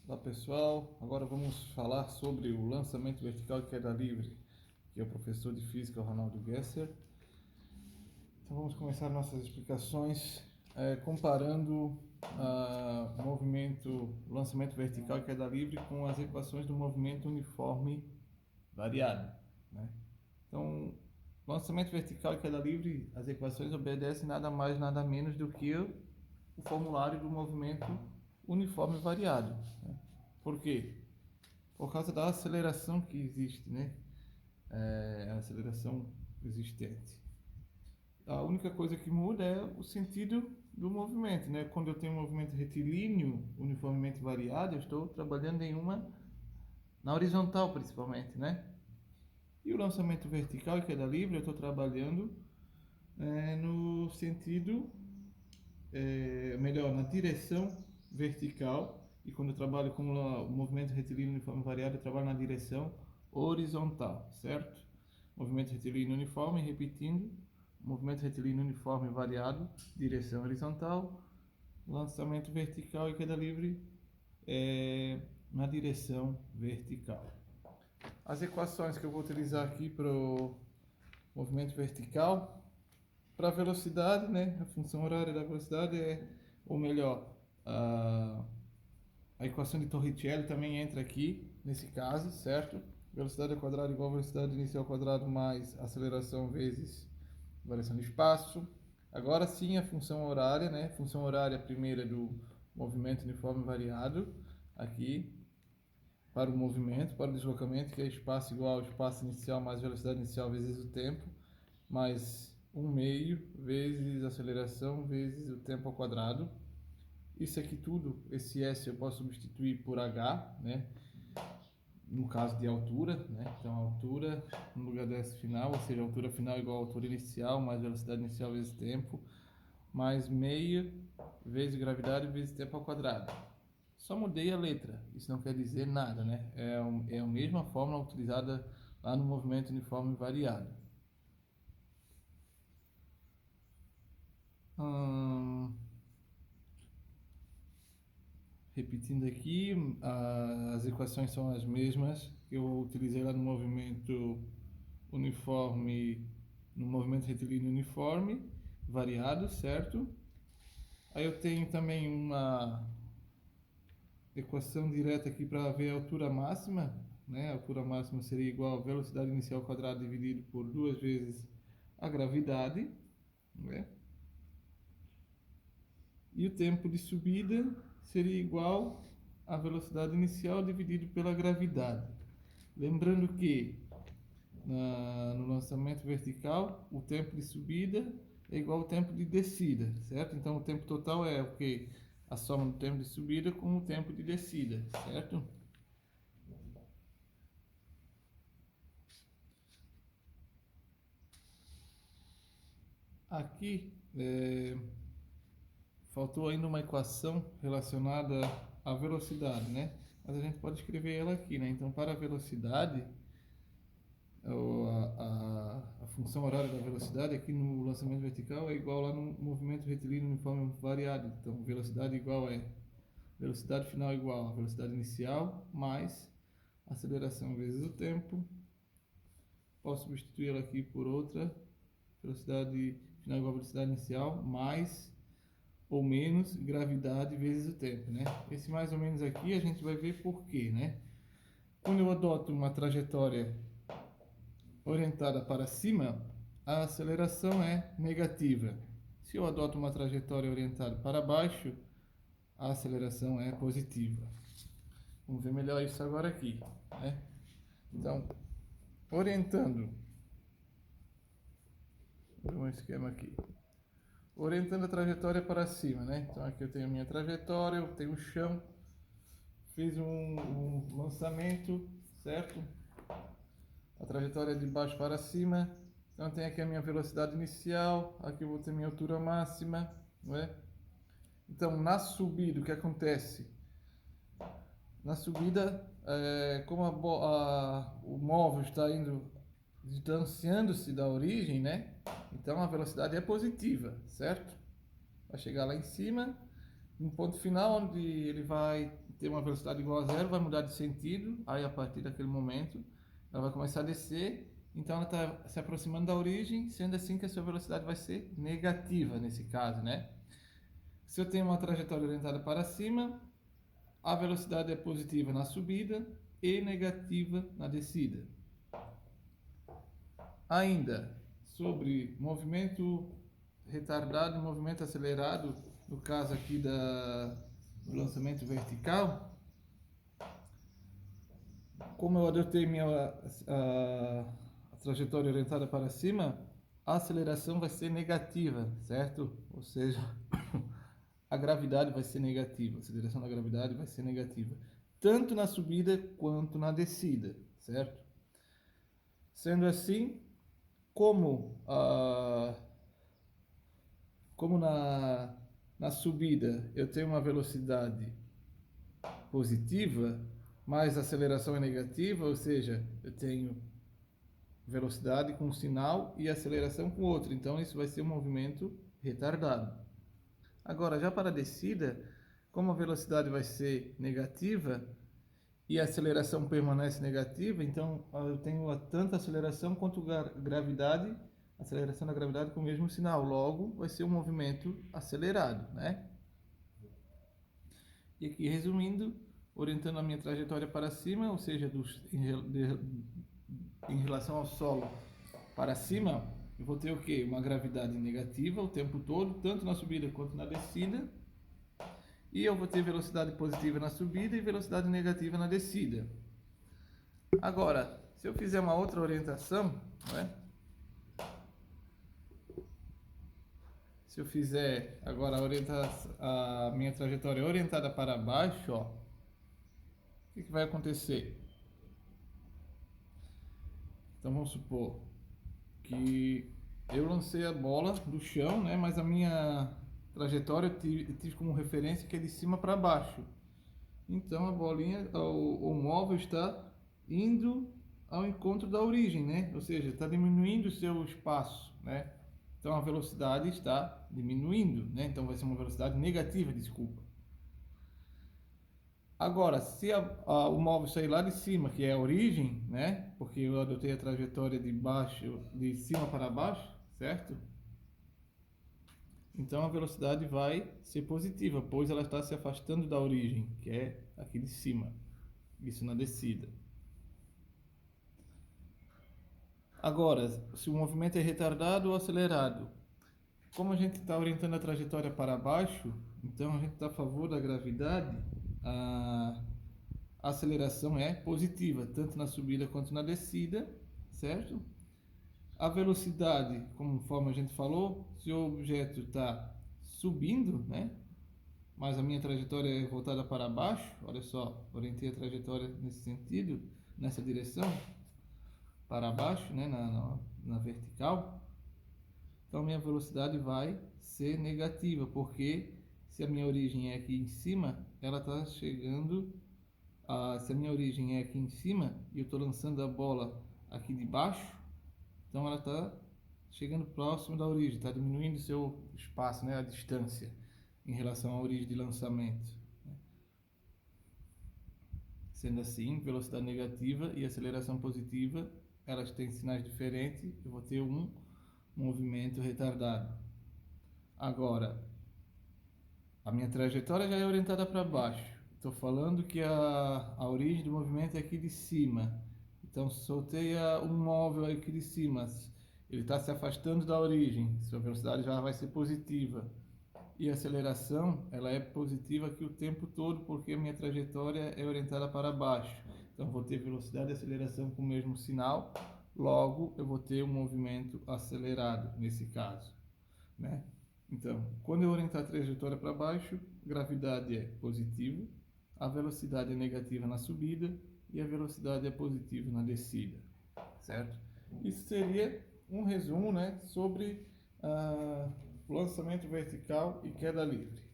Olá pessoal, agora vamos falar sobre o lançamento vertical de queda livre, que é o professor de física Ronaldo Gesser. Então vamos começar nossas explicações comparando o lançamento vertical de queda livre com as equações do movimento uniforme variado, né? Então, lançamento vertical de queda livre, as equações obedecem nada mais nada menos do que o formulário do movimento uniforme variado, né? Por quê? Por causa da aceleração que existe, né? A aceleração existente. A única coisa que muda é o sentido do movimento, né? Quando eu tenho um movimento retilíneo uniformemente variado, eu estou trabalhando na horizontal principalmente, né? E o lançamento vertical e queda livre, eu estou trabalhando no sentido, melhor, na direção vertical. E quando eu trabalho com o movimento retilíneo uniforme variado, eu trabalho na direção horizontal, certo? Movimento retilíneo uniforme, repetindo, movimento retilíneo uniforme variado, direção horizontal, lançamento vertical e queda livre na direção vertical. As equações que eu vou utilizar aqui para o movimento vertical, para a velocidade, né? A função horária da velocidade ou melhor, a equação de Torricelli também entra aqui, nesse caso, certo? Velocidade ao quadrado igual a velocidade inicial ao quadrado mais aceleração vezes variação de espaço. Agora sim a função horária, né? Função horária primeira do movimento uniforme variado, aqui, para o movimento, para o deslocamento, que é espaço igual ao espaço inicial mais velocidade inicial vezes o tempo, mais 1/2 vezes aceleração vezes o tempo ao quadrado. Isso aqui tudo, esse S eu posso substituir por H, né? No caso de altura, né? Então altura no lugar do S final, ou seja, altura final igual a altura inicial mais velocidade inicial vezes tempo, mais meio vezes gravidade vezes tempo ao quadrado. Só mudei a letra, isso não quer dizer nada, né? É a mesma fórmula utilizada lá no movimento uniforme variado. Repetindo aqui, as equações são as mesmas que eu utilizei lá no movimento uniforme, no movimento retilíneo uniforme variado, certo? Aí eu tenho também uma equação direta aqui para ver a altura máxima, né? A altura máxima seria igual a velocidade inicial ao quadrado dividido por 2 vezes a gravidade, né? E o tempo de subida seria igual à velocidade inicial dividido pela gravidade. Lembrando que no lançamento vertical, o tempo de subida é igual ao tempo de descida, certo? Então o tempo total é o que? A soma do tempo de subida com o tempo de descida, certo? Aqui faltou ainda uma equação relacionada à velocidade, né? Mas a gente pode escrever ela aqui, né? Então, para a velocidade, a função horária da velocidade aqui no lançamento vertical é igual lá no movimento retilíneo uniforme variado. Então, velocidade igual velocidade final igual a velocidade inicial mais aceleração vezes o tempo. Posso substituir ela aqui por outra, velocidade final igual a velocidade inicial mais ou menos gravidade vezes o tempo, né? Esse mais ou menos aqui a gente vai ver por quê, né? Quando eu adoto uma trajetória orientada para cima, a aceleração é negativa. Se eu adoto uma trajetória orientada para baixo, a aceleração é positiva. Vamos ver melhor isso agora aqui, né? Então, orientando, vou ver um esquema aqui. Orientando a trajetória para cima, né? Então aqui eu tenho a minha trajetória, eu tenho o chão, fiz um lançamento, certo? A trajetória é de baixo para cima. Então tem aqui a minha velocidade inicial, aqui eu vou ter minha altura máxima, não é? Então na subida o que acontece? Na subida, como o móvel está indo distanciando-se da origem, né? Então a velocidade é positiva, certo? Vai chegar lá em cima, um ponto final onde ele vai ter uma velocidade igual a zero, vai mudar de sentido, aí a partir daquele momento ela vai começar a descer, então ela está se aproximando da origem, sendo assim que a sua velocidade vai ser negativa nesse caso, né? Se eu tenho uma trajetória orientada para cima, a velocidade é positiva na subida e negativa na descida. Ainda sobre movimento retardado e movimento acelerado, no caso aqui do lançamento vertical, como eu adotei a trajetória orientada para cima, a aceleração vai ser negativa, certo? Ou seja, a gravidade vai ser negativa, a aceleração da gravidade vai ser negativa, tanto na subida quanto na descida, certo? Sendo assim, como na subida eu tenho uma velocidade positiva, mas a aceleração é negativa, ou seja, eu tenho velocidade com um sinal e aceleração com outro, então isso vai ser um movimento retardado. Agora, já para a descida, como a velocidade vai ser negativa e a aceleração permanece negativa, então eu tenho tanto a aceleração quanto a gravidade, a aceleração da gravidade com o mesmo sinal, logo vai ser um movimento acelerado, né? E aqui, resumindo, orientando a minha trajetória para cima, ou seja, em relação ao solo para cima, eu vou ter o quê? Uma gravidade negativa o tempo todo, tanto na subida quanto na descida. E eu vou ter velocidade positiva na subida e velocidade negativa na descida. Agora, se eu fizer uma outra orientação, né? Se eu fizer agora a minha trajetória orientada para baixo, ó, o que vai acontecer? Então vamos supor que eu lancei a bola do chão, né? Mas a minha trajetória eu tive como referência que é de cima para baixo. Então a bolinha, o móvel está indo ao encontro da origem, né? Ou seja, está diminuindo o seu espaço, né? Então a velocidade está diminuindo, né? Então vai ser uma velocidade negativa, desculpa. Agora, se o móvel sair lá de cima, que é a origem, né? Porque eu adotei a trajetória de cima para baixo, certo? Então a velocidade vai ser positiva, pois ela está se afastando da origem, que é aqui de cima. Isso na descida. Agora, se o movimento é retardado ou acelerado, como a gente está orientando a trajetória para baixo, então a gente está a favor da gravidade, a aceleração é positiva, tanto na subida quanto na descida, certo? A velocidade, conforme a gente falou, se o objeto está subindo, né? Mas a minha trajetória é voltada para baixo, olha só, orientei a trajetória nesse sentido, nessa direção, para baixo, né? Na vertical. Então minha velocidade vai ser negativa, porque se a minha origem é aqui em cima, ela está chegando, se a minha origem é aqui em cima e eu estou lançando a bola aqui de baixo, então ela está chegando próximo da origem, está diminuindo o seu espaço, né, a distância em relação à origem de lançamento. Sendo assim, velocidade negativa e aceleração positiva, elas têm sinais diferentes, eu vou ter um movimento retardado. Agora, a minha trajetória já é orientada para baixo. Estou falando que a origem do movimento é aqui de cima. Então, soltei um móvel aqui de cima. Ele está se afastando da origem. Sua velocidade já vai ser positiva. E a aceleração, ela é positiva aqui o tempo todo, porque a minha trajetória é orientada para baixo. Então, vou ter velocidade e aceleração com o mesmo sinal. Logo, eu vou ter um movimento acelerado, nesse caso, né? Então, quando eu orientar a trajetória para baixo, gravidade é positiva, a velocidade é negativa na subida e a velocidade é positiva na descida, certo? Isso seria um resumo, né, sobre lançamento vertical e queda livre.